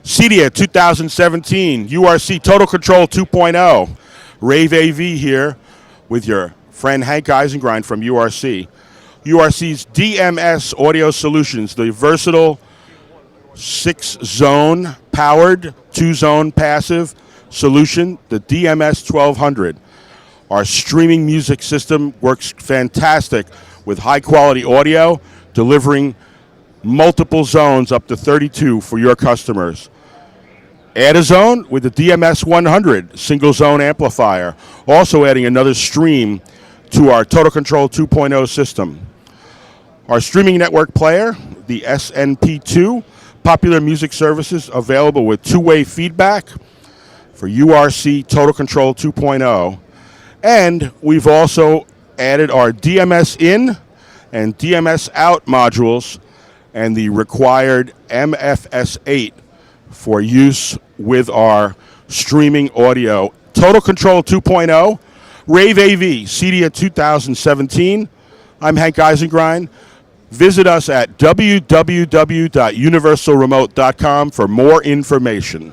CEDIA 2017, URC Total Control 2.0. Rave AV here with your friend Hank Eisengrind from URC. URC's DMS Audio Solutions, the versatile 6-zone powered, 2-zone passive solution, the DMS 1200. Our streaming music system works fantastic with high quality audio, delivering multiple zones up to 32 for your customers. Add a zone with the DMS 100 single zone amplifier, also adding another stream to our Total Control 2.0 system. Our streaming network player, the SNP2, popular music services available with two-way feedback for URC Total Control 2.0. And we've also added our DMS in and DMS out modules and the required MFS8 for use with our streaming audio. Total Control 2.0, Rave AV, CEDIA 2017. I'm Hank Eisengrind. Visit us at www.universalremote.com for more information.